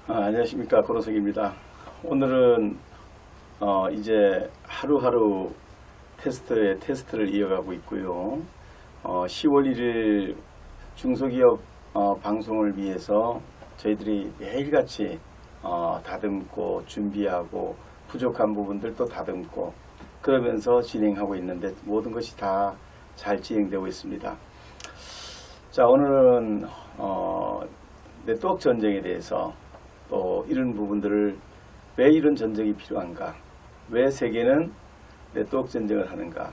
안녕하십니까, 고로석입니다. 오늘은 이제 하루하루 테스트를 이어가고 있고요. 10월 1일 중소기업 방송을 위해서 저희들이 매일같이 다듬고 준비하고 부족한 부분들도 다듬고 그러면서 진행하고 있는데 모든 것이 다 잘 진행되고 있습니다. 자, 오늘은 네트워크 전쟁에 대해서 또 이런 부분들을 왜 이런 전쟁이 필요한가, 왜 세계는 네트워크 전쟁을 하는가,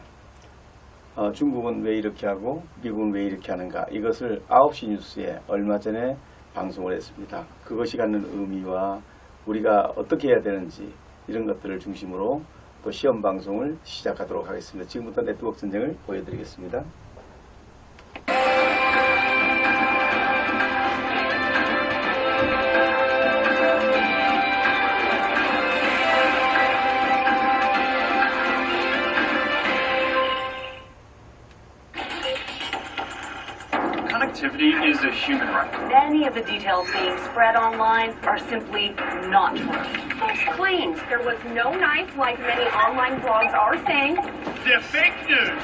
중국은 왜 이렇게 하고 미국은 왜 이렇게 하는가, 이것을 9시 뉴스에 얼마 전에 방송을 했습니다. 그것이 갖는 의미와 우리가 어떻게 해야 되는지 이런 것들을 중심으로 또 시험 방송을 시작하도록 하겠습니다. 지금부터 네트워크 전쟁을 보여드리겠습니다. Connectivity is a human right. Many of the details being spread online are simply not true. False claims. There was no knife like many online blogs are saying. They're fake news.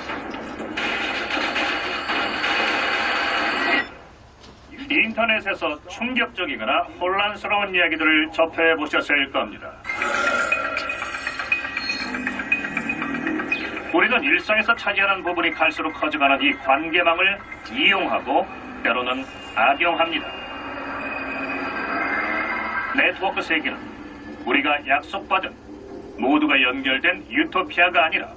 인터넷에서 충격적이거나 혼란스러운 이야기들을 접해보셨을 겁니다. 우리는 일상에서 차지하는 부분이 갈수록 커져가는 이 관계망을 이용하고 때로는 악용합니다. 네트워크 세계는 우리가 약속받은 모두가 연결된 유토피아가 아니라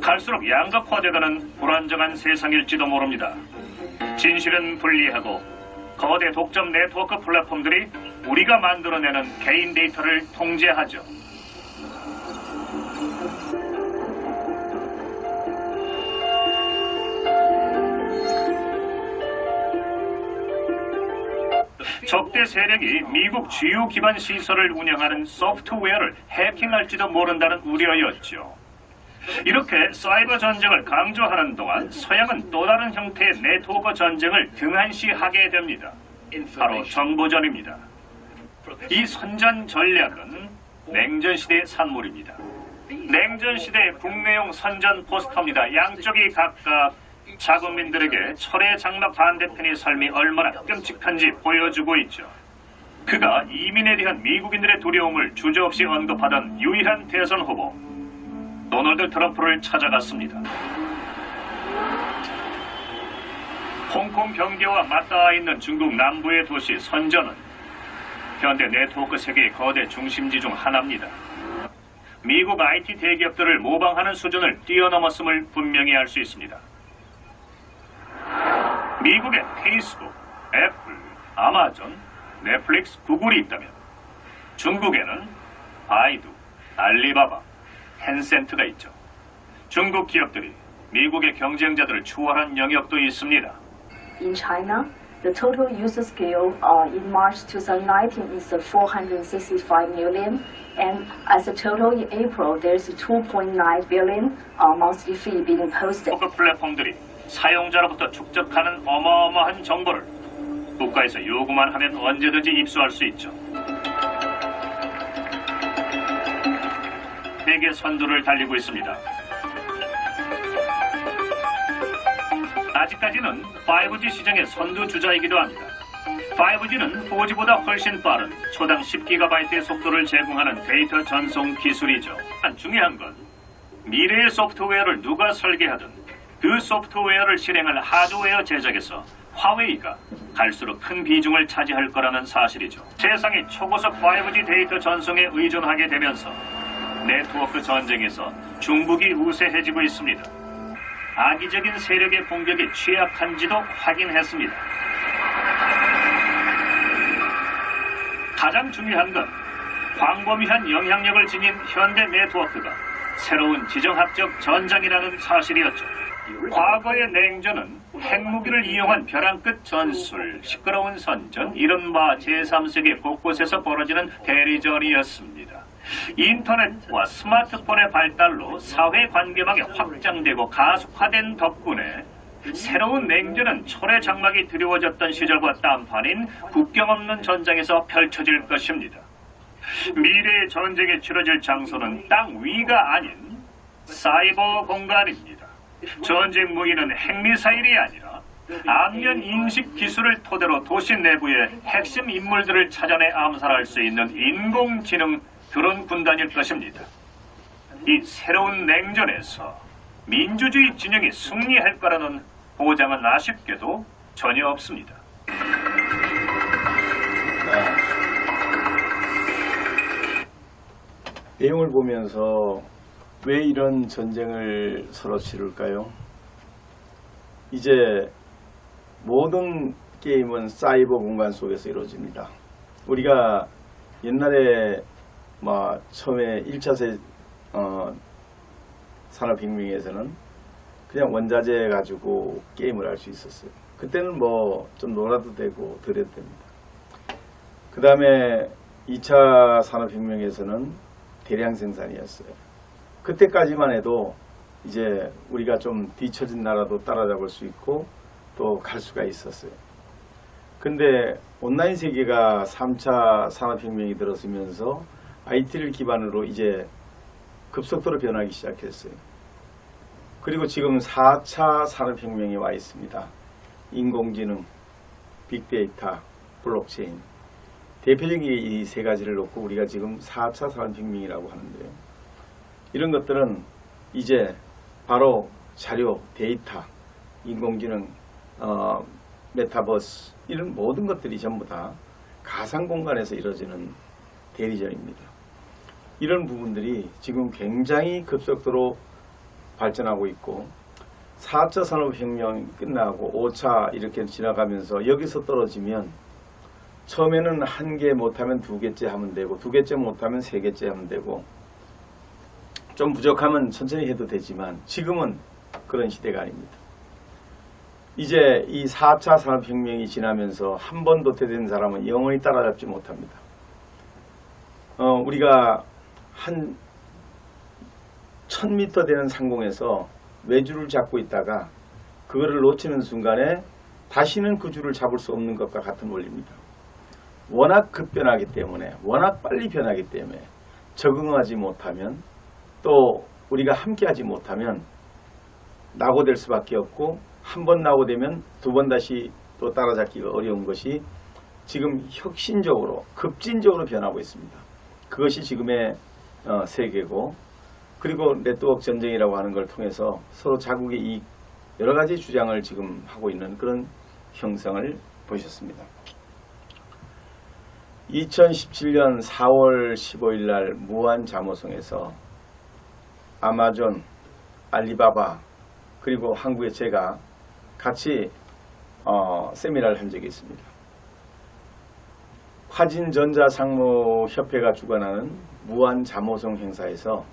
갈수록 양극화되가는 불안정한 세상일지도 모릅니다. 진실은 분리하고 거대 독점 네트워크 플랫폼들이 우리가 만들어내는 개인 데이터를 통제하죠. 적대 세력이 미국 주요 기반 시설을 운영하는 소프트웨어를 해킹할지도 모른다는 우려였죠. 이렇게 사이버 전쟁을 강조하는 동안 서양은 또 다른 형태의 네트워크 전쟁을 등한시하게 됩니다. 바로 정보전입니다. 이 선전 전략은 냉전시대의 산물입니다. 냉전시대의 국내용 선전 포스터입니다. 양쪽이 각각 자국민들에게 철의 장막 반대편의 삶이 얼마나 끔찍한지 보여주고 있죠. 그가 이민에 대한 미국인들의 두려움을 주저없이 언급하던 유일한 대선 후보 도널드 트럼프를 찾아갔습니다. 홍콩 경계와 맞닿아 있는 중국 남부의 도시 선전은 현대 네트워크 세계의 거대 중심지 중 하나입니다. 미국 IT 대기업들을 모방하는 수준을 뛰어넘었음을 분명히 알 수 있습니다. 미국에 페이스북, 애플, 아마존, 넷플릭스, 구글이 있다면 중국에는 바이두, 알리바바, 텐센트가 있죠. 중국 기업들이 미국의 경쟁자들을 추월한 영역도 있습니다. In China, the total user scale in March 2019 is 465 million, and as a total in April, there's 2.9 billion monthly fee being posted. 네트워크 플랫폼들이 사용자로부터 축적하는 어마어마한 정보를 국가에서 요구만 하면 언제든지 입수할 수 있죠. 세계 선두를 달리고 있습니다. 아직까지는 5G 시장의 선두주자이기도 합니다. 5G는 4G보다 훨씬 빠른 초당 10GB의 속도를 제공하는 데이터 전송 기술이죠. 중요한 건 미래의 소프트웨어를 누가 설계하든 그 소프트웨어를 실행할 하드웨어 제작에서 화웨이가 갈수록 큰 비중을 차지할 거라는 사실이죠. 세상이 초고속 5G 데이터 전송에 의존하게 되면서 네트워크 전쟁에서 중국이 우세해지고 있습니다. 악의적인 세력의 공격에 취약한지도 확인했습니다. 가장 중요한 건 광범위한 영향력을 지닌 현대 네트워크가 새로운 지정학적 전장이라는 사실이었죠. 과거의 냉전은 핵무기를 이용한 벼랑 끝 전술, 시끄러운 선전, 이른바 제3세계 곳곳에서 벌어지는 대리전이었습니다. 인터넷과 스마트폰의 발달로 사회 관계망이 확장되고 가속화된 덕분에 새로운 냉전은 철의 장막이 드리워졌던 시절과 딴판인 국경 없는 전장에서 펼쳐질 것입니다. 미래의 전쟁이 치러질 장소는 땅 위가 아닌 사이버 공간입니다. 전쟁 무기는 핵미사일이 아니라 안면 인식 기술을 토대로 도시 내부의 핵심 인물들을 찾아내 암살할 수 있는 인공지능 드론 군단일 것입니다. 이 새로운 냉전에서 민주주의 진영이 승리할 거라는 보장은 아쉽게도 전혀 없습니다. 내용을 보면서 왜 이런 전쟁을 서로 치룰까요? 이제 모든 게임은 사이버 공간 속에서 이루어집니다. 우리가 옛날에 처음에 1차 산업혁명에서는 그냥 원자재 가지고 게임을 할 수 있었어요. 그때는 좀 놀아도 되고 덜해도 됩니다. 그 다음에 2차 산업혁명에서는 대량 생산이었어요. 그때까지만 해도 이제 우리가 좀 뒤처진 나라도 따라잡을 수 있고 또 갈 수가 있었어요. 근데 온라인 세계가 3차 산업혁명이 들어서면서 IT를 기반으로 이제 급속도로 변하기 시작했어요. 그리고 지금 4차 산업혁명이 와 있습니다. 인공지능, 빅데이터, 블록체인. 대표적인 이 세 가지를 놓고 우리가 지금 4차 산업혁명이라고 하는데요. 이런 것들은 이제 바로 자료, 데이터, 인공지능, 메타버스 이런 모든 것들이 전부 다 가상 공간에서 이루어지는 대리전입니다. 이런 부분들이 지금 굉장히 급속도로 발전하고 있고 4차 산업혁명이 끝나고 5차 이렇게 지나가면서 여기서 떨어지면 처음에는 한 개 못하면 두 개째 하면 되고 두 개째 못하면 세 개째 하면 되고 좀 부족하면 천천히 해도 되지만 지금은 그런 시대가 아닙니다. 이제 이 4차 산업혁명이 지나면서 한 번 도태된 사람은 영원히 따라잡지 못합니다. 우리가 한 1000m 되는 상공에서 외줄을 잡고 있다가 그거를 놓치는 순간에 다시는 그 줄을 잡을 수 없는 것과 같은 원리입니다. 워낙 급변하기 때문에 워낙 빨리 변하기 때문에 적응하지 못하면 또 우리가 함께하지 못하면 낙오될 수밖에 없고 한 번 낙오되면 두 번 다시 또 따라잡기가 어려운 것이 지금 혁신적으로 급진적으로 변하고 있습니다. 그것이 지금의 세계고 그리고 네트워크 전쟁이라고 하는 걸 통해서 서로 자국의 이익 여러 가지 주장을 지금 하고 있는 그런 형상을 보셨습니다. 2017년 4월 15일 날 무한 자모성에서 아마존, 알리바바 그리고 한국의 제가 같이 세미나를 한 적이 있습니다. 화진전자상무협회가 주관하는 무한 자모성 행사에서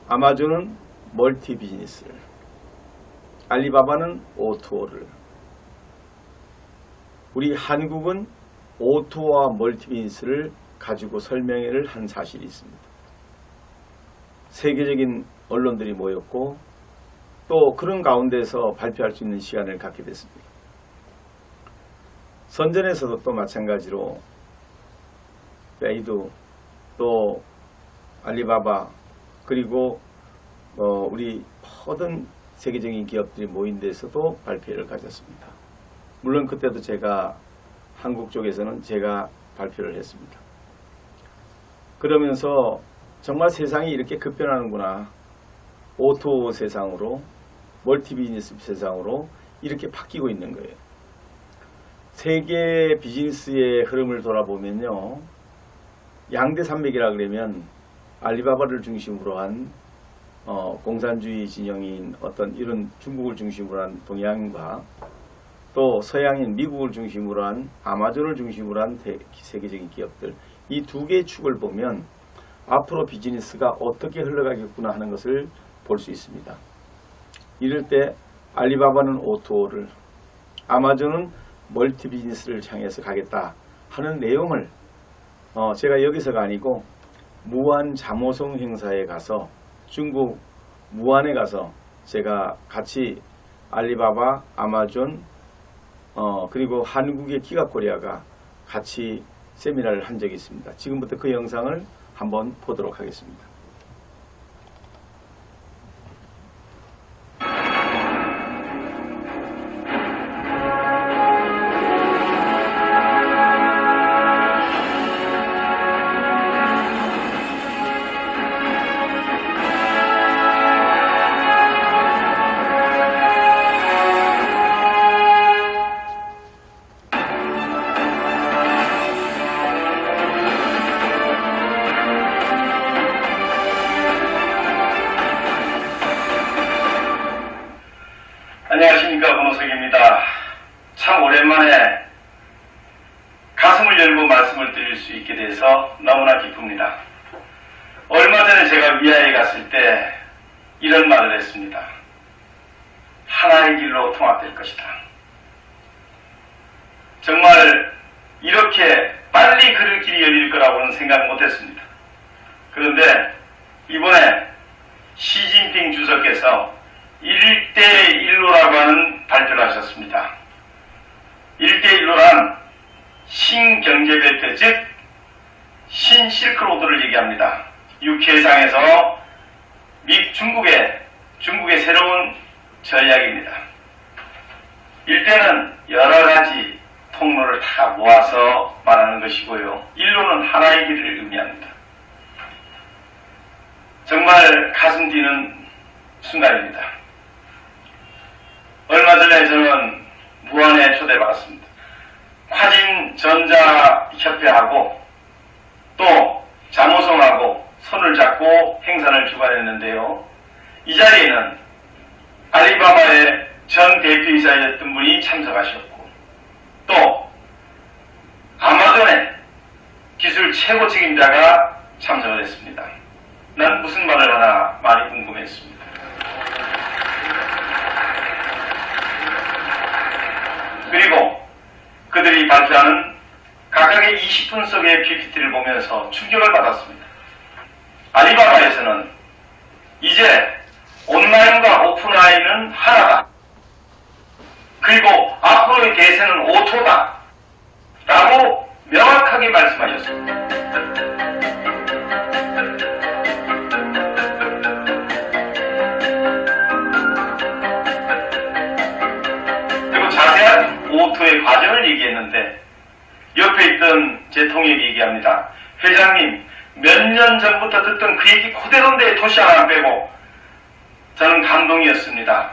아마존은 멀티 비즈니스를, 알리바바는 O2O를, 우리 한국은 O2O와 멀티 비즈니스를 가지고 설명회를 한 사실이 있습니다. 세계적인 언론들이 모였고 또 그런 가운데서 발표할 수 있는 시간을 갖게 됐습니다. 선전에서도 또 마찬가지로 베이두 또 알리바바 그리고 우리 모든 세계적인 기업들이 모인 데서도 발표를 가졌습니다. 물론 그때도 제가 한국 쪽에서는 제가 발표를 했습니다. 그러면서 정말 세상이 이렇게 급변하는구나. O2O 세상으로 멀티 비즈니스 세상으로 이렇게 바뀌고 있는 거예요. 세계 비즈니스의 흐름을 돌아보면요. 양대 산맥이라 그러면 알리바바를 중심으로 한 공산주의 진영인 어떤 이런 중국을 중심으로 한 동양과 또 서양인 미국을 중심으로 한 아마존을 중심으로 한 세계적인 기업들 이 두 개의 축을 보면 앞으로 비즈니스가 어떻게 흘러가겠구나 하는 것을 볼 수 있습니다. 이럴 때 알리바바는 O2O를 아마존은 멀티 비즈니스를 향해서 가겠다 하는 내용을 제가 여기서가 아니고 무한 자모성 행사에 가서 중국 무안에 가서 제가 같이 알리바바, 아마존, 그리고 한국의 기가코리아가 같이 세미나를 한 적이 있습니다. 지금부터 그 영상을 한번 보도록 하겠습니다. 안녕하십니까, 권호석입니다. 참 오랜만에 가슴을 열고 말씀을 드릴 수 있게 돼서 너무나 기쁩니다. 얼마 전에 제가 위아에 갔을 때 이런 말을 했습니다. 하나의 길로 통합될 것이다. 정말 이렇게 빨리 그 길이 열릴 거라고는 생각 못했습니다. 그런데 이번에 시진핑 주석께서 1대1로라고 하는 발표를 하셨습니다. 1대1로란 신경제벨트, 즉 신실크로드를 얘기합니다. 육해상에서 중국의 새로운 전략입니다. 1대는 여러 가지 통로를 다 모아서 말하는 것이고요. 1로는 하나의 길을 의미합니다. 정말 가슴 뛰는 순간입니다. 얼마 전에 저는 무안에 초대받았습니다. 화진전자협회하고 또 자모성하고 손을 잡고 행사를 주관했는데요. 이 자리에는 알리바바의 전 대표이사였던 분이 참석하셨고 또 아마존의 기술 최고 책임자가 참석을 했습니다. 난 무슨 말을 하나 많이 궁금했습니다. 그리고 그들이 발표하는 각각의 20분 속의 PPT를 보면서 충격을 받았습니다. 알리바바에서는 이제 온라인과 오프라인은 하나다. 그리고 앞으로의 대세는 오토다. 라고 명확하게 말씀하셨습니다. 그리고 자세한 오토의 과정을 얘기했는데 옆에 있던 제 통역이 얘기합니다. 회장님, 몇 년 전부터 듣던 그 얘기 그대로인데 토시 하나 안 빼고 저는 감동이었습니다.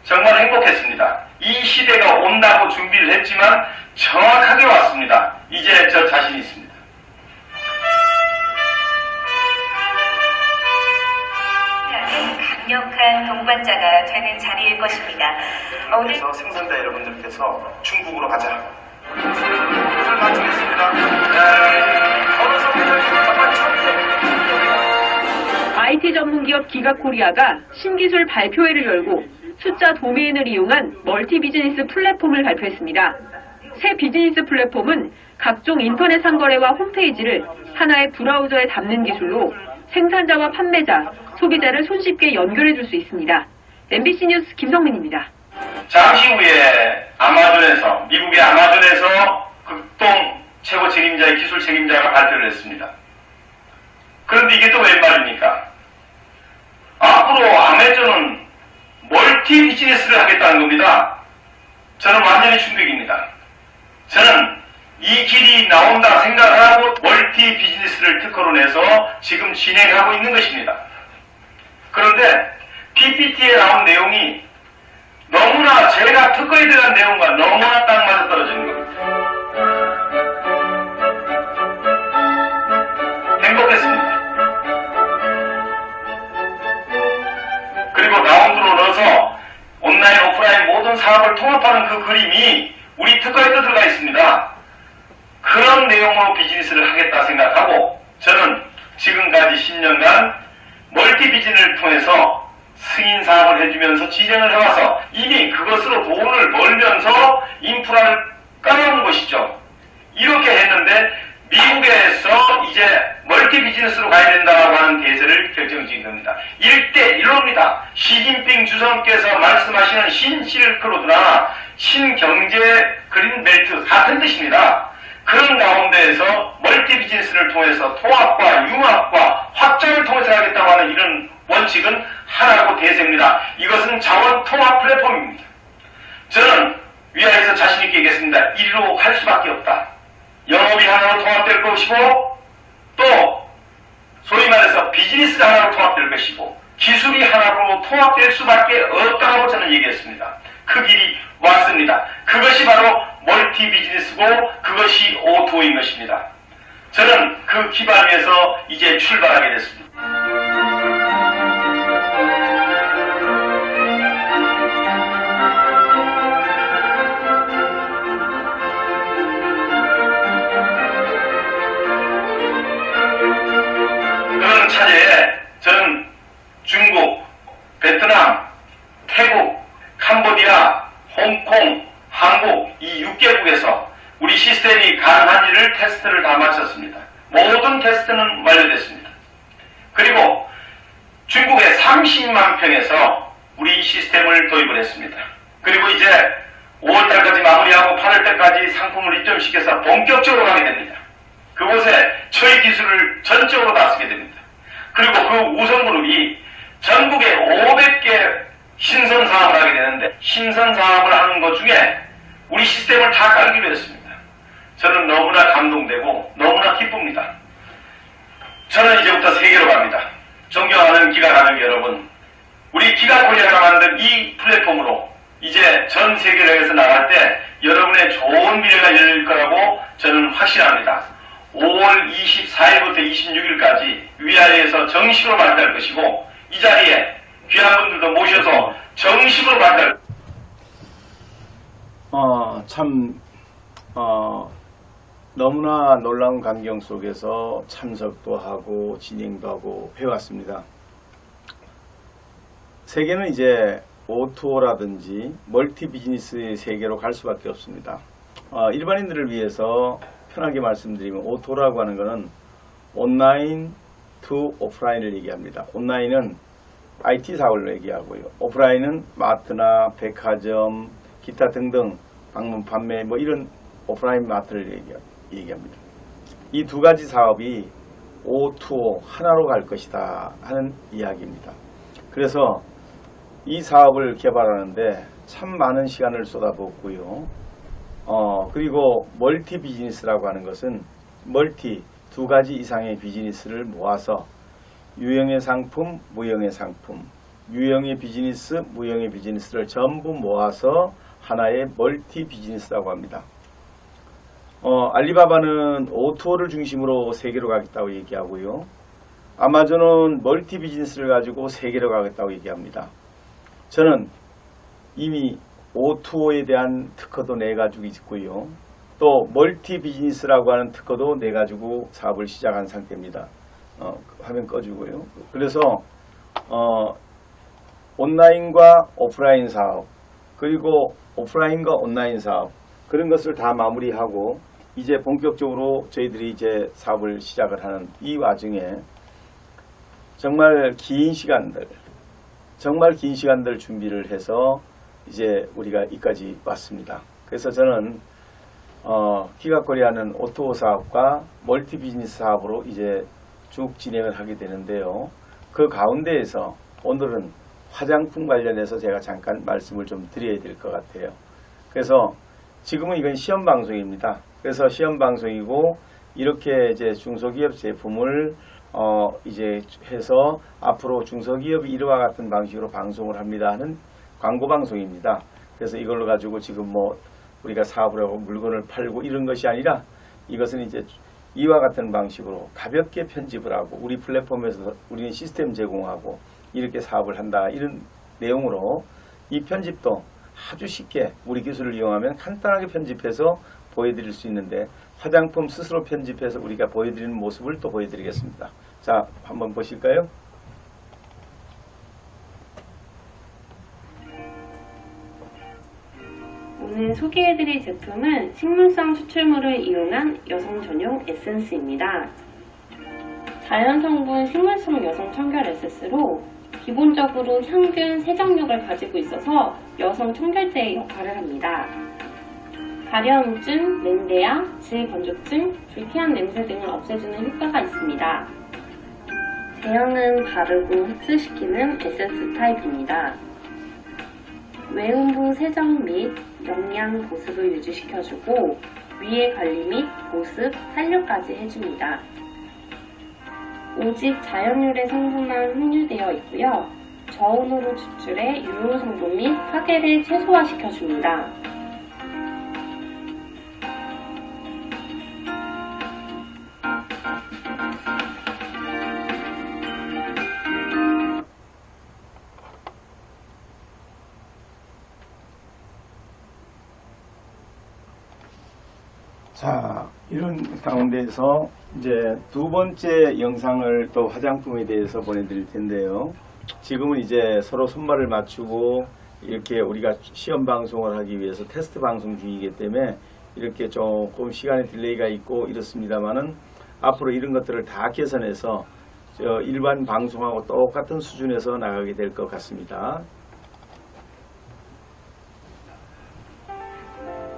정말 행복했습니다. 이 시대가 온다고 준비를 했지만 정확하게 왔습니다. 이제 저 자신 있습니다. 강력한 동반자가 되는 자리일 것입니다. 오늘 그래서 생산자 여러분들께서 중국으로 가자. 이것을 마치겠습니다. IT 전문기업 기가코리아가 신기술 발표회를 열고 숫자 도메인을 이용한 멀티 비즈니스 플랫폼을 발표했습니다. 새 비즈니스 플랫폼은 각종 인터넷 상거래와 홈페이지를 하나의 브라우저에 담는 기술로 생산자와 판매자, 소비자를 손쉽게 연결해 줄 수 있습니다. MBC 뉴스 김성민입니다. 잠시 후에 아마존에서, 미국의 아마존에서 극동 최고 책임자의 기술 책임자가 발표를 했습니다. 그런데 이게 또 웬 말입니까? 앞으로 아마존은 멀티 비즈니스를 하겠다는 겁니다. 저는 완전히 충격입니다. 저는 이 길이 나온다 생각하고 멀티 비즈니스를 특허로 내서 지금 진행하고 있는 것입니다. 그런데 PPT에 나온 내용이 너무나 제가 특허에 대한 내용과 너무나 딱 맞아떨어지는 겁니다. 행복했습니다. 그리고 라운드로 넣어서 온라인, 오프라인 모든 사업을 통합하는 그 그림이 우리 특허에도 들어가 있습니다. 그런 내용으로 비즈니스를 하겠다 생각하고 저는 지금까지 10년간 멀티 비즈니스를 통해서 승인 사업을 해주면서 진행을 해와서 이미 그것으로 돈을 벌면서 인프라를 깔아온 것이죠. 이렇게 했는데 미국에서 이제 멀티 멀티 비즈니스로 가야 된다고 하는 대세를 결정지은 겁니다. 1대1로입니다. 시진핑 주석께서 말씀하시는 신실크로드나 신경제 그린벨트 같은 뜻입니다. 그런 가운데에서 멀티 비즈니스를 통해서 통합과 융합과 확장을 통해서 하겠다고 하는 이런 원칙은 하나고 대세입니다. 이것은 자원 통합 플랫폼입니다. 저는 위아래에서 자신있게 얘기했습니다. 이리로 갈 수밖에 없다. 영업이 하나로 통합될 것이고 또 소위 말해서 비즈니스가 하나로 통합될 것이고 기술이 하나로 통합될 수밖에 없다고 저는 얘기했습니다. 그 길이 왔습니다. 그것이 바로 멀티 비즈니스고 그것이 O2O인 것입니다. 저는 그 기반 위에서 이제 출발하게 됐습니다. 그런 차제에 저는 중국, 베트남, 태국, 캄보디아, 홍콩, 한국 이 6개국에서 우리 시스템이 가능한지를 테스트를 다 마쳤습니다. 모든 테스트는 완료됐습니다. 그리고 중국의 30만 평에서 우리 시스템을 도입을 했습니다. 그리고 이제 5월달까지 마무리하고 8월달까지 상품을 입점시켜서 본격적으로 가게 됩니다. 그곳에 저희 기술을 전적으로 다 쓰게 됩니다. 그리고 그 우선그룹이 전국에 500개 신선 사업을 하게 되는데 신선 사업을 하는 것 중에 우리 시스템을 다 깔기로 했습니다. 저는 너무나 감동되고 너무나 기쁩니다. 저는 이제부터 세계로 갑니다. 존경하는 기가가족 여러분, 우리 기가코리아가 만든 이 플랫폼으로 이제 전 세계로에서 나갈 때 여러분의 좋은 미래가 열릴 거라고 저는 확신합니다. 5월 24일부터 26일까지 위아래에서 정식으로 발표할 것이고 이 자리에 귀한 분들도 모셔서 정식으로 발표할 너무나 놀라운 광경 속에서 참석도 하고 진행도 하고 해왔습니다. 세계는 이제 O2O라든지 멀티 비즈니스의 세계로 갈 수밖에 없습니다. 일반인들을 위해서 편하게 말씀드리면 O2O라고 하는 것은 온라인 to 오프라인을 얘기합니다. 온라인은 IT 사업을 얘기하고요. 오프라인은 마트나 백화점, 기타 등등 방문 판매 뭐 이런 오프라인 마트를 얘기합니다. 이 두 가지 사업이 O2O 하나로 갈 것이다 하는 이야기입니다. 그래서 이 사업을 개발하는데 참 많은 시간을 쏟아붓고요. 그리고 멀티 비즈니스라고 하는 것은 멀티 두 가지 이상의 비즈니스를 모아서 유형의 상품, 무형의 상품, 유형의 비즈니스, 무형의 비즈니스를 전부 모아서 하나의 멀티 비즈니스라고 합니다. 알리바바는 O2O를 중심으로 세계로 가겠다고 얘기하고요. 아마존은 멀티 비즈니스를 가지고 세계로 가겠다고 얘기합니다. 저는 이미 O2O에 대한 특허도 내가지고 있고요. 또 멀티 비즈니스라고 하는 특허도 내가지고 사업을 시작한 상태입니다. 화면 꺼주고요. 그래서 온라인과 오프라인 사업 그리고 오프라인과 온라인 사업 그런 것을 다 마무리하고 이제 본격적으로 저희들이 이제 사업을 시작을 하는 이 와중에 정말 긴 시간들 준비를 해서 이제 우리가 여기까지 왔습니다. 그래서 저는 기가코리아는 O2O 사업과 멀티 비즈니스 사업으로 이제 쭉 진행을 하게 되는데요. 그 가운데에서 오늘은 화장품 관련해서 제가 잠깐 말씀을 좀 드려야 될 것 같아요. 그래서 지금은 이건 시험 방송입니다. 그래서 시험 방송이고 이렇게 이제 중소기업 제품을 이제 해서 앞으로 중소기업이 이와 같은 방식으로 방송을 합니다 하는 광고 방송입니다. 그래서 이걸로 가지고 지금 뭐 우리가 사업을 하고 물건을 팔고 이런 것이 아니라 이것은 이제 이와 같은 방식으로 가볍게 편집을 하고 우리 플랫폼에서 우리는 시스템 제공하고 이렇게 사업을 한다 이런 내용으로 이 편집도 아주 쉽게 우리 기술을 이용하면 간단하게 편집해서 보여드릴 수 있는데 화장품 스스로 편집해서 우리가 보여드리는 모습을 또 보여드리겠습니다. 자, 한번 보실까요? 오늘 소개해드릴 제품은 식물성 추출물을 이용한 여성 전용 에센스입니다. 자연성분 식물성 여성 청결 에센스로 기본적으로 향균, 세정력을 가지고 있어서 여성 청결제의 역할을 합니다. 가려움증, 렌데아, 질건조증, 불쾌한 냄새 등을 없애주는 효과가 있습니다. 제형은 바르고 흡수시키는 에센스 타입입니다. 외음부 세정 및 영양 보습을 유지시켜주고 위의 관리 및 보습, 탄력까지 해줍니다. 오직 자연유래 성분만 함유되어 있고요. 저온으로 추출해 유효 성분 및 파괴를 최소화시켜줍니다. 자, 이런 가운데에서 이제 두 번째 영상을 또 화장품에 대해서 보내드릴 텐데요. 지금은 이제 서로 손발을 맞추고 이렇게 우리가 시험 방송을 하기 위해서 테스트 방송 중이기 때문에 이렇게 조금 시간의 딜레이가 있고 이렇습니다만은 앞으로 이런 것들을 다 개선해서 일반 방송하고 똑같은 수준에서 나가게 될 것 같습니다.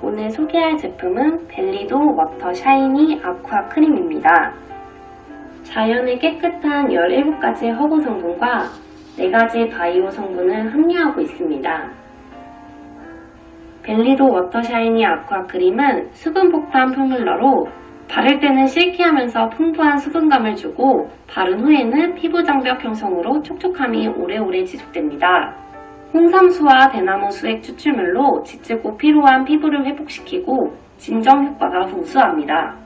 오늘 소개할 제품은 벨리도 워터 샤이니 아쿠아 크림입니다. 자연의 깨끗한 17가지의 허브 성분과 4가지 바이오 성분을 함유하고 있습니다. 벨리도 워터 샤이니 아쿠아 크림은 수분 폭탄 포뮬러로 바를 때는 실키하면서 풍부한 수분감을 주고 바른 후에는 피부 장벽 형성으로 촉촉함이 오래오래 지속됩니다. 홍삼수와 대나무 수액 추출물로 지치고 피로한 피부를 회복시키고 진정 효과가 우수합니다.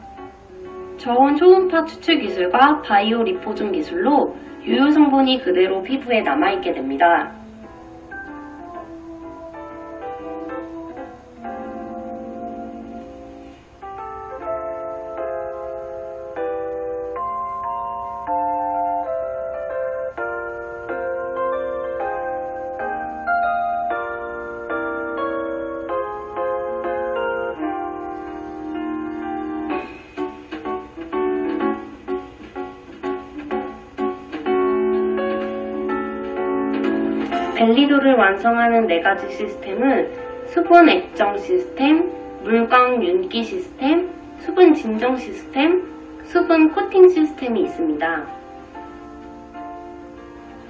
저온 초음파 추출 기술과 바이오 리포존 기술로 유효 성분이 그대로 피부에 남아있게 됩니다. 벨리도를 완성하는 4가지 시스템은 수분 액정 시스템, 물광 윤기 시스템, 수분 진정 시스템, 수분 코팅 시스템이 있습니다.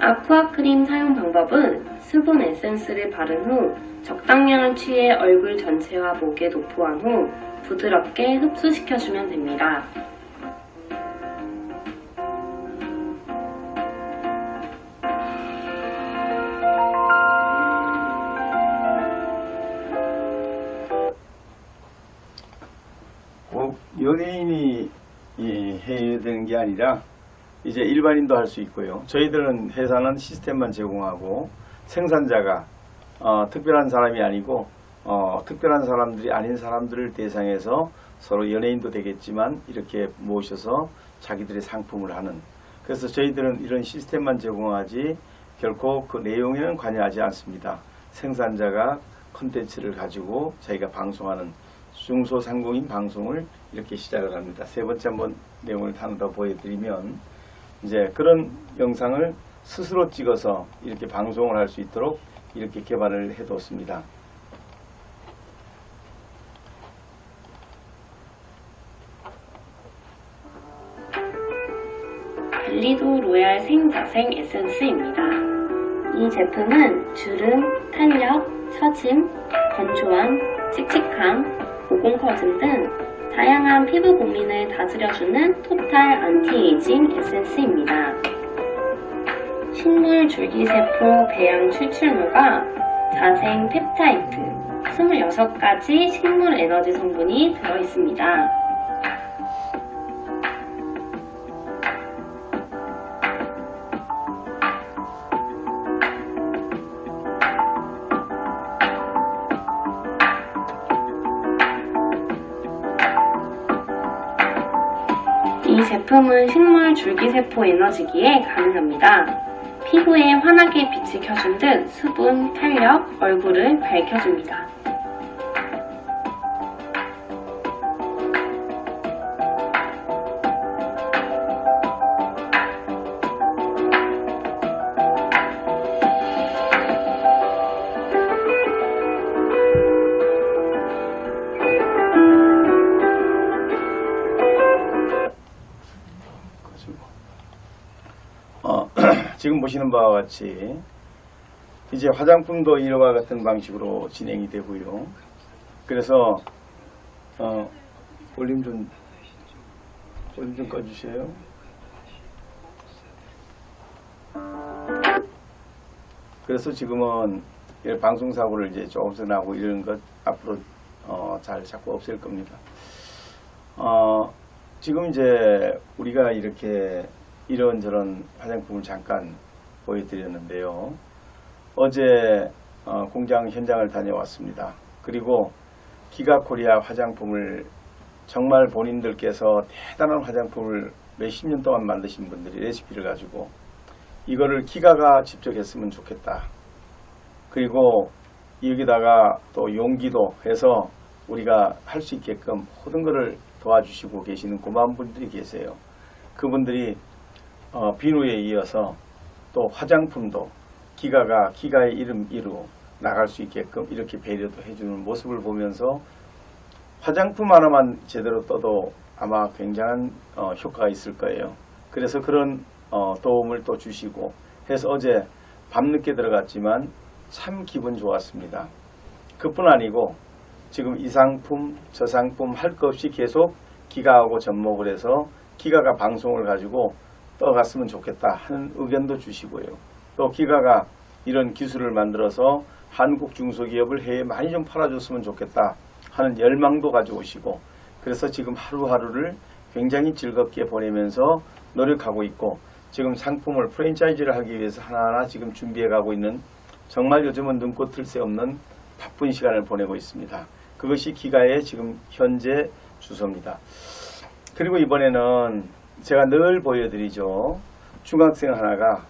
아쿠아 크림 사용 방법은 수분 에센스를 바른 후 적당량을 취해 얼굴 전체와 목에 도포한 후 부드럽게 흡수시켜주면 됩니다. 연예인이 해야 되는 게 아니라 이제 일반인도 할 수 있고요. 저희들은 회사는 시스템만 제공하고 생산자가 특별한 사람이 아니고 특별한 사람들이 아닌 사람들을 대상해서 서로 연예인도 되겠지만 이렇게 모셔서 자기들의 상품을 하는, 그래서 저희들은 이런 시스템만 제공하지 결코 그 내용에는 관여하지 않습니다. 생산자가 콘텐츠를 가지고 저희가 방송하는 중소상공인 방송을 이렇게 시작을 합니다. 세 번째 한번 내용을 하나 더 보여드리면, 이제 그런 영상을 스스로 찍어서 이렇게 방송을 할 수 있도록 이렇게 개발을 해뒀습니다. 벨리도 로얄 생자생 에센스입니다. 이 제품은 주름, 탄력, 처짐, 건조함, 칙칙함, 모공 커짐 등 다양한 피부 고민을 다스려주는 토탈 안티에이징 에센스입니다. 식물 줄기세포 배양 추출물과 자생 펩타이드 26가지 식물 에너지 성분이 들어있습니다. 이 제품은 식물 줄기세포 에너지기에 가능합니다. 피부에 환하게 빛을 켜준 듯 수분, 탄력, 얼굴을 밝혀줍니다. 지금 보시는 바와 같이 이제 화장품도 이와 같은 방식으로 진행이 되고요. 그래서 볼륨 좀 꺼주세요. 그래서 지금은 방송사고를 이제 조금씩 나고 이런 것 앞으로 잘 자꾸 없앨 겁니다. 지금 이제 우리가 이렇게 이런저런 화장품을 잠깐 보여드렸는데요. 어제 공장 현장을 다녀왔습니다. 그리고 기가코리아 화장품을 정말 본인들께서 대단한 화장품을 몇십 년 동안 만드신 분들이 레시피를 가지고 이거를 기가가 직접 했으면 좋겠다. 그리고 여기다가 또 용기도 해서 우리가 할 수 있게끔 모든 것을 도와주시고 계시는 고마운 분들이 계세요. 그분들이 비누에 이어서 또 화장품도 기가의 이름으로 나갈 수 있게끔 이렇게 배려도 해주는 모습을 보면서 화장품 하나만 제대로 떠도 아마 굉장한 효과가 있을 거예요. 그래서 그런 도움을 또 주시고 해서 어제 밤늦게 들어갔지만 참 기분 좋았습니다. 그뿐 아니고 지금 이 상품 저 상품 할 것 없이 계속 기가하고 접목을 해서 기가가 방송을 가지고 떠갔으면 좋겠다 하는 의견도 주시고요. 또 기가가 이런 기술을 만들어서 한국 중소기업을 해외에 많이 좀 팔아줬으면 좋겠다 하는 열망도 가져오시고 그래서 지금 하루하루를 굉장히 즐겁게 보내면서 노력하고 있고 지금 상품을 프랜차이즈를 하기 위해서 하나하나 지금 준비해가고 있는 정말 요즘은 눈코 틀 새 없는 바쁜 시간을 보내고 있습니다. 그것이 기가의 지금 현재 주소입니다. 그리고 이번에는 제가 늘 보여드리죠. 중학생 하나가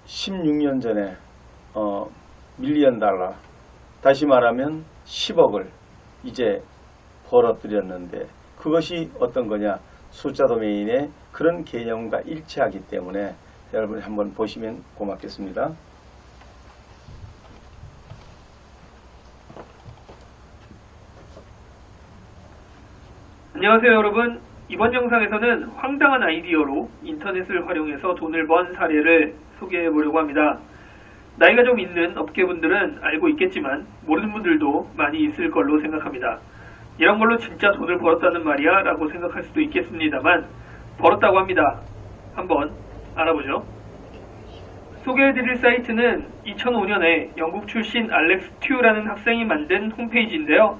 16년 전에 밀리언 달러, 다시 말하면 10억을 이제 벌어들였는데 그것이 어떤 거냐? 숫자 도메인의 그런 개념과 일치하기 때문에 여러분 한번 보시면 고맙겠습니다. 안녕하세요 여러분. 이번 영상에서는 황당한 아이디어로 인터넷을 활용해서 돈을 번 사례를 소개해 보려고 합니다. 나이가 좀 있는 업계분들은 알고 있겠지만 모르는 분들도 많이 있을 걸로 생각합니다. 이런 걸로 진짜 돈을 벌었다는 말이야 라고 생각할 수도 있겠습니다만 벌었다고 합니다. 한번 알아보죠. 소개해드릴 사이트는 2005년에 영국 출신 알렉스 튜라는 학생이 만든 홈페이지인데요.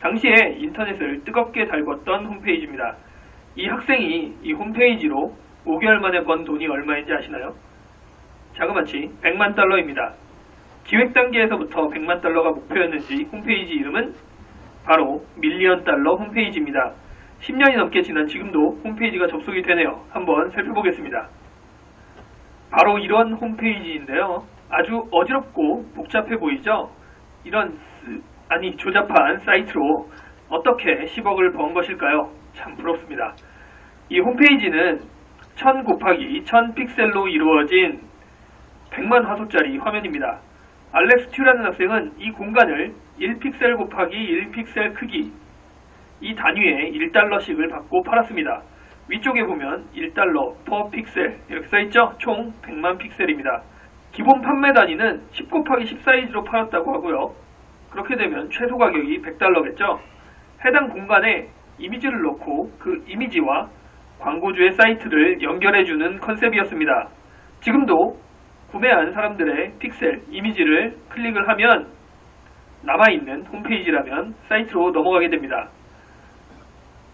당시에 인터넷을 뜨겁게 달궜던 홈페이지입니다. 이 학생이 이 홈페이지로 5개월 만에 번 돈이 얼마인지 아시나요? 자그마치 100만 달러입니다. 기획 단계에서부터 100만 달러가 목표였는지 홈페이지 이름은 바로 밀리언 달러 홈페이지입니다. 10년이 넘게 지난 지금도 홈페이지가 접속이 되네요. 한번 살펴보겠습니다. 바로 이런 홈페이지인데요. 아주 어지럽고 복잡해 보이죠? 이런 조잡한 사이트로 어떻게 10억을 번 것일까요? 참 부럽습니다. 이 홈페이지는 1000 곱하기 1000 픽셀로 이루어진 100만 화소짜리 화면입니다. 알렉스 튜라는 학생은 이 공간을 1픽셀 곱하기 1픽셀 크기 이 단위에 1달러씩을 받고 팔았습니다. 위쪽에 보면 1달러 per 픽셀 이렇게 써있죠? 총 100만 픽셀입니다. 기본 판매 단위는 10 곱하기 10 사이즈로 팔았다고 하고요. 그렇게 되면 최소 가격이 100달러겠죠? 해당 공간에 이미지를 넣고 그 이미지와 광고주의 사이트를 연결해주는 컨셉이었습니다. 지금도 구매한 사람들의 픽셀, 이미지를 클릭을 하면 남아있는 홈페이지라면 사이트로 넘어가게 됩니다.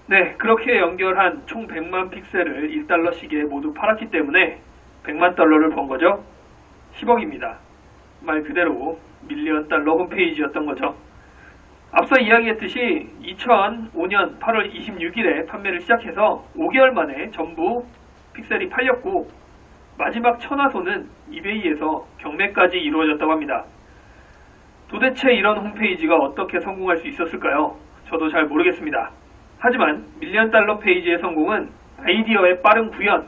네, 그렇게 연결한 총 100만 픽셀을 1달러씩에 모두 팔았기 때문에 100만 달러를 번 거죠. 10억입니다. 말 그대로 밀리언 달러 홈페이지였던 거죠. 앞서 이야기했듯이 2005년 8월 26일에 판매를 시작해서 5개월 만에 전부 픽셀이 팔렸고 마지막 천화소는 이베이에서 경매까지 이루어졌다고 합니다. 도대체 이런 홈페이지가 어떻게 성공할 수 있었을까요? 저도 잘 모르겠습니다. 하지만 밀리언 달러 페이지의 성공은 아이디어의 빠른 구현,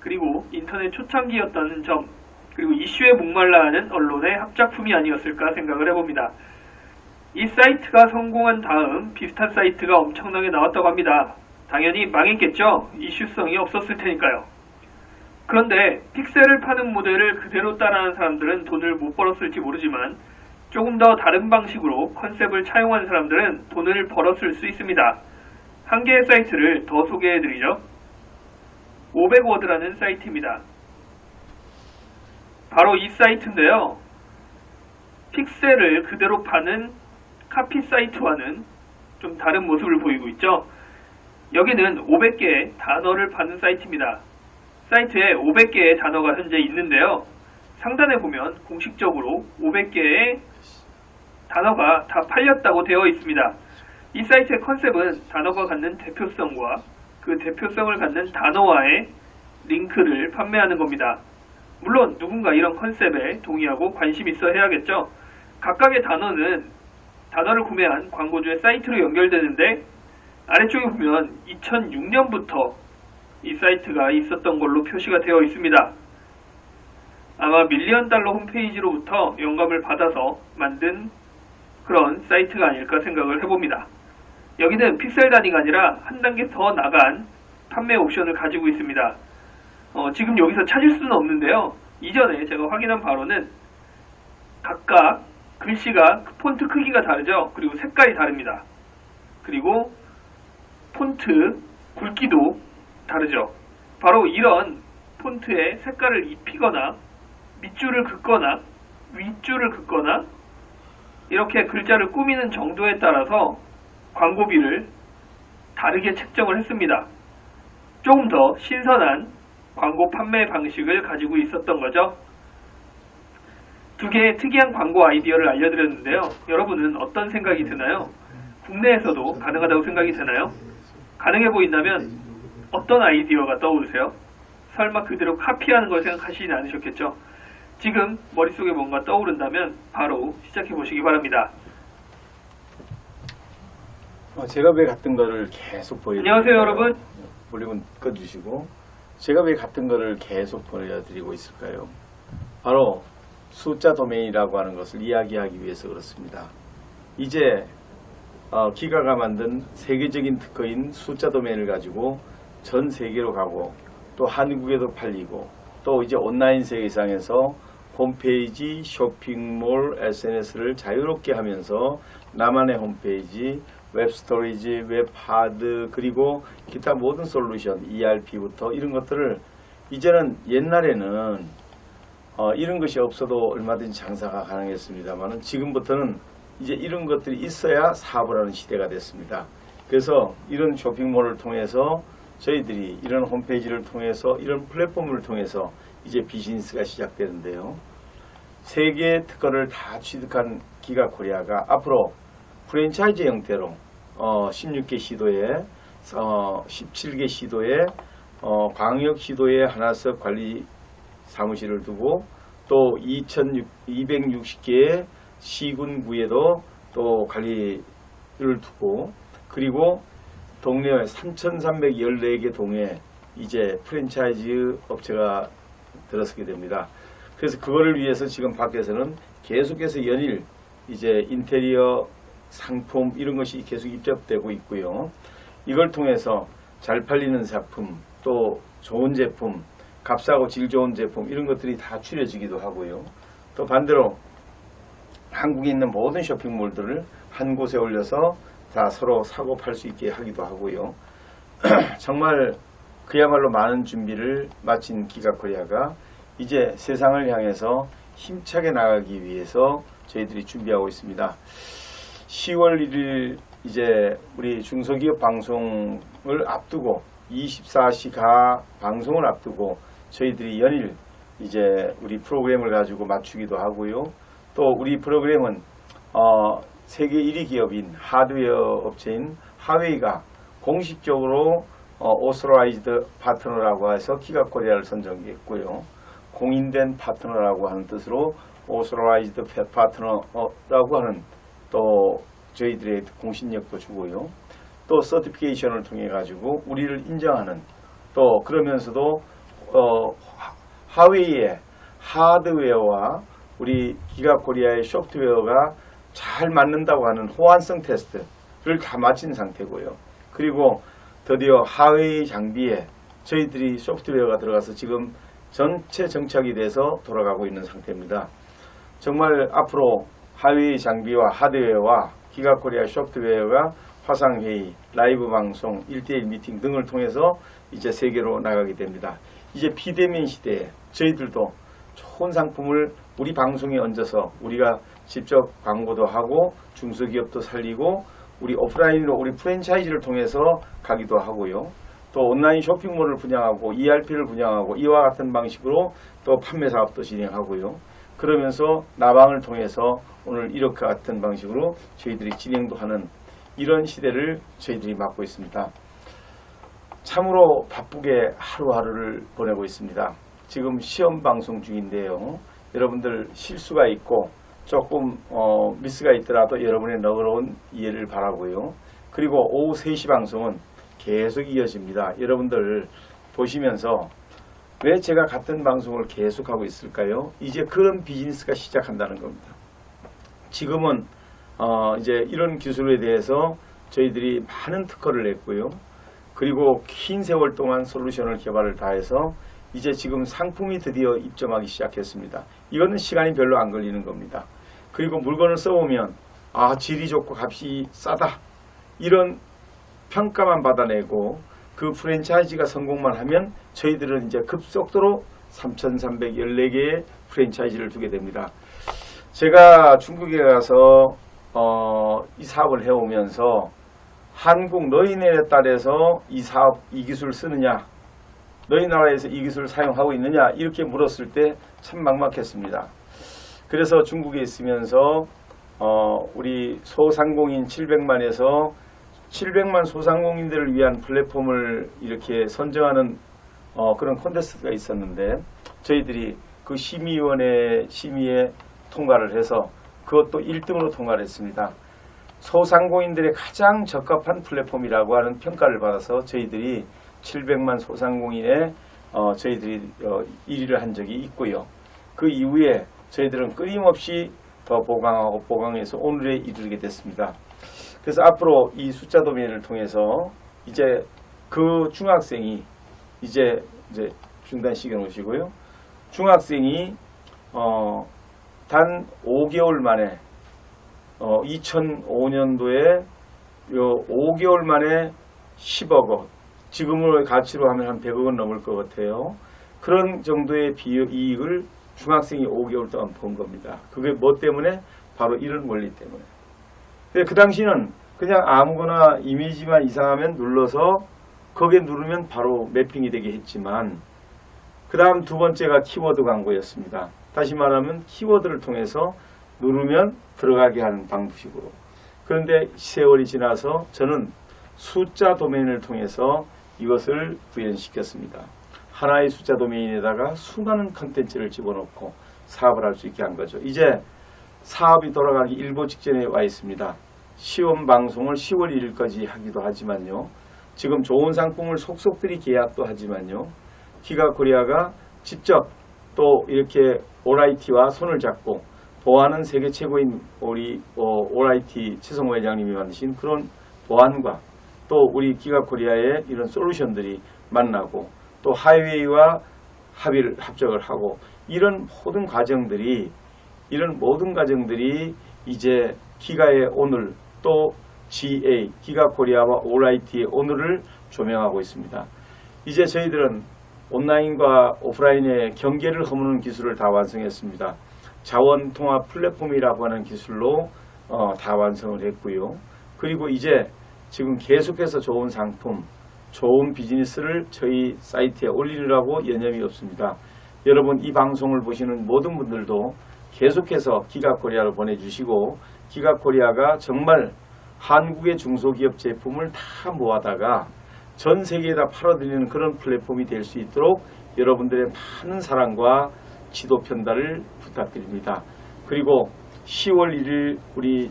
그리고 인터넷 초창기였다는 점, 그리고 이슈에 목말라 하는 언론의 합작품이 아니었을까 생각을 해봅니다. 이 사이트가 성공한 다음 비슷한 사이트가 엄청나게 나왔다고 합니다. 당연히 망했겠죠? 이슈성이 없었을 테니까요. 그런데 픽셀을 파는 모델을 그대로 따라하는 사람들은 돈을 못 벌었을지 모르지만 조금 더 다른 방식으로 컨셉을 차용한 사람들은 돈을 벌었을 수 있습니다. 한 개의 사이트를 더 소개해드리죠. 500워드라는 사이트입니다. 바로 이 사이트인데요. 픽셀을 그대로 파는 카피 사이트와는 좀 다른 모습을 보이고 있죠. 여기는 500개의 단어를 파는 사이트입니다. 사이트에 500개의 단어가 현재 있는데요. 상단에 보면 공식적으로 500개의 단어가 다 팔렸다고 되어 있습니다. 이 사이트의 컨셉은 단어가 갖는 대표성과 그 대표성을 갖는 단어와의 링크를 판매하는 겁니다. 물론 누군가 이런 컨셉에 동의하고 관심 있어 해야겠죠. 각각의 단어는 단어를 구매한 광고주의 사이트로 연결되는데 아래쪽에 보면 2006년부터 이 사이트가 있었던 걸로 표시가 되어 있습니다. 아마 $1,000,000 홈페이지로부터 영감을 받아서 만든 그런 사이트가 아닐까 생각을 해봅니다. 여기는 픽셀 단위가 아니라 한 단계 더 나간 판매 옵션을 가지고 있습니다. 지금 여기서 찾을 수는 없는데요. 이전에 제가 확인한 바로는 각각 글씨가 폰트 크기가 다르죠. 그리고 색깔이 다릅니다. 그리고 폰트 굵기도 다르죠. 바로 이런 폰트의 색깔을 입히거나 밑줄을 긋거나 윗줄을 긋거나 이렇게 글자를 꾸미는 정도에 따라서 광고비를 다르게 책정을 했습니다. 조금 더 신선한 광고 판매 방식을 가지고 있었던 거죠. 두 개의 특이한 광고 아이디어를 알려드렸는데요. 여러분은 어떤 생각이 드나요? 국내에서도 가능하다고 생각이 되나요? 가능해 보인다면 어떤 아이디어가 떠오르세요? 설마 그대로 카피하는 걸 생각하시진 않으셨겠죠? 지금 머릿속에 뭔가 떠오른다면 바로 시작해 보시기 바랍니다. 제가 왜 같은 거를 계속 보여드리고 안녕하세요, 여러분. 볼륨은 꺼주시고 제가 왜 같은 거를 계속 보여드리고 있을까요? 바로 숫자 도메인이라고 하는 것을 이야기하기 위해서 그렇습니다. 이제 기가가 만든 세계적인 특허인 숫자 도메인을 가지고 전 세계로 가고 또 한국에도 팔리고 또 이제 온라인 세계상에서 홈페이지, 쇼핑몰, SNS를 자유롭게 하면서 나만의 홈페이지, 웹스토리지, 웹하드 그리고 기타 모든 솔루션, ERP부터 이런 것들을 이제는 옛날에는 이런 것이 없어도 얼마든지 장사가 가능했습니다만 지금부터는 이제 이런 것들이 있어야 사업을 하는 시대가 됐습니다. 그래서 이런 쇼핑몰을 통해서 저희들이 이런 홈페이지를 통해서 이런 플랫폼을 통해서 이제 비즈니스가 시작되는데요. 세계 특허를 다 취득한 기가코리아가 앞으로 프랜차이즈 형태로 16개 시도에 17개 시도에 광역 시도에 하나씩 관리 사무실을 두고 또 260개의 시군구에도 또 관리를 두고 그리고 동네에 3,314개 동에 이제 프랜차이즈 업체가 들어서게 됩니다. 그래서 그거를 위해서 지금 밖에서는 계속해서 연일 이제 인테리어 상품 이런 것이 계속 입점되고 있고요. 이걸 통해서 잘 팔리는 상품 또 좋은 제품 값싸고 질 좋은 제품 이런 것들이 다 추려지기도 하고요. 또 반대로 한국에 있는 모든 쇼핑몰들을 한 곳에 올려서 다 서로 사고 팔 수 있게 하기도 하고요. 정말 그야말로 많은 준비를 마친 기가코리아가 이제 세상을 향해서 힘차게 나가기 위해서 저희들이 준비하고 있습니다. 10월 1일 이제 우리 중소기업 방송을 앞두고 24시가 방송을 앞두고 저희들이 연일 이제 우리 프로그램을 가지고 맞추기도 하고요. 또 우리 프로그램은 세계 1위 기업인 하드웨어 업체인 하웨이가 공식적으로 오서라이즈드 파트너라고 해서 기가코리아를 선정했고요. 공인된 파트너라고 하는 뜻으로 오서라이즈드 파트너라고 하는 또 저희들의 공신력도 주고요. 또 서티피케이션을 통해 가지고 우리를 인정하는 또 그러면서도 하웨이의 하드웨어와 우리 기가코리아의 소프트웨어가 잘 맞는다고 하는 호환성 테스트를 다 마친 상태고요. 그리고 드디어 하웨이 장비에 저희들이 소프트웨어가 들어가서 지금 전체 정착이 돼서 돌아가고 있는 상태입니다. 정말 앞으로 하위 장비와 하드웨어와 기가코리아 소프트웨어가 화상회의, 라이브 방송, 1대1 미팅 등을 통해서 이제 세계로 나가게 됩니다. 이제 비대면 시대에 저희들도 좋은 상품을 우리 방송에 얹어서 우리가 직접 광고도 하고 중소기업도 살리고 우리 오프라인으로 우리 프랜차이즈를 통해서 가기도 하고요. 또 온라인 쇼핑몰을 분양하고 ERP를 분양하고 이와 같은 방식으로 또 판매 사업도 진행하고요. 그러면서 나방을 통해서 오늘 이렇게 같은 방식으로 저희들이 진행도 하는 이런 시대를 저희들이 맞고 있습니다. 참으로 바쁘게 하루하루를 보내고 있습니다. 지금 시험 방송 중인데요. 여러분들 실수가 있고 조금 미스가 있더라도 여러분의 너그러운 이해를 바라고요. 그리고 오후 3시 방송은 계속 이어집니다. 여러분들 보시면서 왜 제가 같은 방송을 계속하고 있을까요? 이제 그런 비즈니스가 시작한다는 겁니다. 지금은 이제 이런 기술에 대해서 저희들이 많은 특허를 냈고요. 그리고 긴 세월 동안 솔루션을 개발을 다 해서 이제 지금 상품이 드디어 입점하기 시작했습니다. 이거는 시간이 별로 안 걸리는 겁니다. 그리고 물건을 써보면 질이 좋고 값이 싸다 이런 평가만 받아내고 그 프랜차이즈가 성공만 하면 저희들은 이제 급속도로 3,314개의 프랜차이즈를 두게 됩니다. 제가 중국에 가서 이 사업을 해오면서 한국 너희네 딸에서 이 사업, 이 기술 쓰느냐, 너희 나라에서 이 기술을 사용하고 있느냐 이렇게 물었을 때 참 막막했습니다. 그래서 중국에 있으면서 우리 소상공인 700만에서 700만 소상공인들을 위한 플랫폼을 이렇게 선정하는 그런 콘테스트가 있었는데 저희들이 그 심의위원회 심의에 통과를 해서 그것도 1등으로 통과를 했습니다. 소상공인들의 가장 적합한 플랫폼이라고 하는 평가를 받아서 저희들이 700만 소상공인에 저희들이 1위를 한 적이 있고요. 그 이후에 저희들은 끊임없이 더 보강하고 보강해서 오늘에 이르게 됐습니다. 그래서 앞으로 이 숫자 도면을 통해서 이제 그 중학생이 이제 중단 시켜 놓으시고요. 중학생이 단 5개월 만에 2005년도에 5개월 만에 10억 원, 지금의 가치로 하면 한 100억 원 넘을 것 같아요. 그런 정도의 이익을 중학생이 5개월 동안 본 겁니다. 그게 뭐 때문에? 바로 이런 원리 때문에. 그 당시는 그냥 아무거나 이미지만 이상하면 눌러서 거기에 누르면 바로 매핑이 되게 했지만 그 다음 두 번째가 키워드 광고였습니다. 다시 말하면 키워드를 통해서 누르면 들어가게 하는 방식으로. 그런데 세월이 지나서 저는 숫자 도메인을 통해서 이것을 구현시켰습니다. 하나의 숫자 도메인에다가 수많은 컨텐츠를 집어넣고 사업을 할 수 있게 한 거죠. 이제 사업이 돌아가기 일보 직전에 와 있습니다. 시험 방송을 10월 1일까지 하기도 하지만요. 지금 좋은 상품을 속속들이 계약도 하지만요. 기가코리아가 직접 또 이렇게 ORIT와 손을 잡고 보안은 세계 최고인 우리 ORIT 최성호 회장님이 만드신 그런 보안과 또 우리 기가코리아의 이런 솔루션들이 만나고 또 하이웨이와 합작을 하고 이런 모든 과정들이 이제 기가의 오늘 또 GA 기가코리아와 ORIT의 오늘을 조명하고 있습니다. 이제 저희들은 온라인과 오프라인의 경계를 허무는 기술을 다 완성했습니다. 자원통합 플랫폼이라고 하는 기술로 다 완성을 했고요. 그리고 이제 지금 계속해서 좋은 상품, 좋은 비즈니스를 저희 사이트에 올리느라고 여념이 없습니다. 여러분 이 방송을 보시는 모든 분들도 계속해서 기가코리아로 보내주시고 기가코리아가 정말 한국의 중소기업 제품을 다 모아다가 전 세계에다 팔아드리는 그런 플랫폼이 될 수 있도록 여러분들의 많은 사랑과 지도 편달을 부탁드립니다. 그리고 10월 1일 우리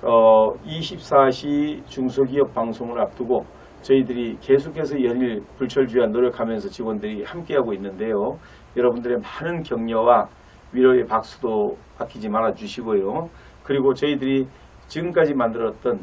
24시 중소기업 방송을 앞두고 저희들이 계속해서 연일 불철주야 노력하면서 직원들이 함께하고 있는데요. 여러분들의 많은 격려와 위로의 박수도 아끼지 말아 주시고요. 그리고 저희들이 지금까지 만들었던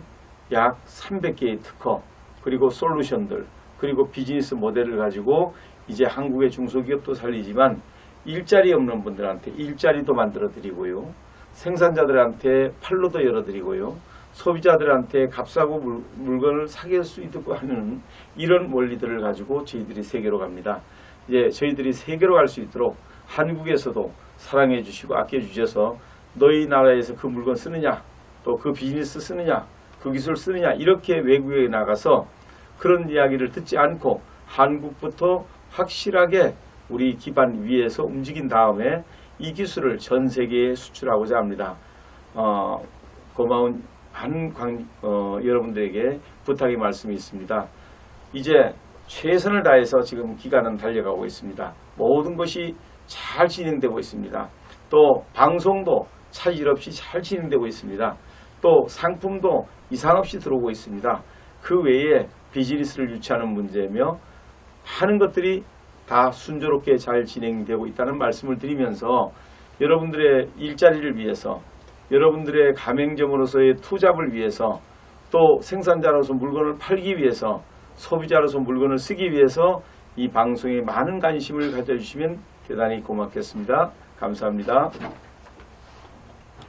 약 300개의 특허 그리고 솔루션들 그리고 비즈니스 모델을 가지고 이제 한국의 중소기업도 살리지만 일자리 없는 분들한테 일자리도 만들어 드리고요. 생산자들한테 판로도 열어 드리고요. 소비자들한테 값싸고 물건을 사귈 수 있도록 하는 이런 원리들을 가지고 저희들이 세계로 갑니다. 이제 저희들이 세계로 갈 수 있도록 한국에서도 사랑해 주시고 아껴 주셔서 너희 나라에서 그 물건 쓰느냐, 또 그 비즈니스 쓰느냐, 그 기술 쓰느냐, 이렇게 외국에 나가서 그런 이야기를 듣지 않고 한국부터 확실하게 우리 기반 위에서 움직인 다음에 이 기술을 전 세계에 수출하고자 합니다. 고마운 여러분들에게 부탁의 말씀이 있습니다. 이제 최선을 다해서 지금 기간은 달려가고 있습니다. 모든 것이 잘 진행되고 있습니다. 또 방송도 차질 없이 잘 진행되고 있습니다. 또 상품도 이상 없이 들어오고 있습니다. 그 외에 비즈니스를 유치하는 문제며 하는 것들이 다 순조롭게 잘 진행되고 있다는 말씀을 드리면서 여러분들의 일자리를 위해서, 여러분들의 가맹점으로서의 투잡을 위해서, 또 생산자로서 물건을 팔기 위해서, 소비자로서 물건을 쓰기 위해서 이 방송에 많은 관심을 가져주시면 대단히 고맙겠습니다. 감사합니다.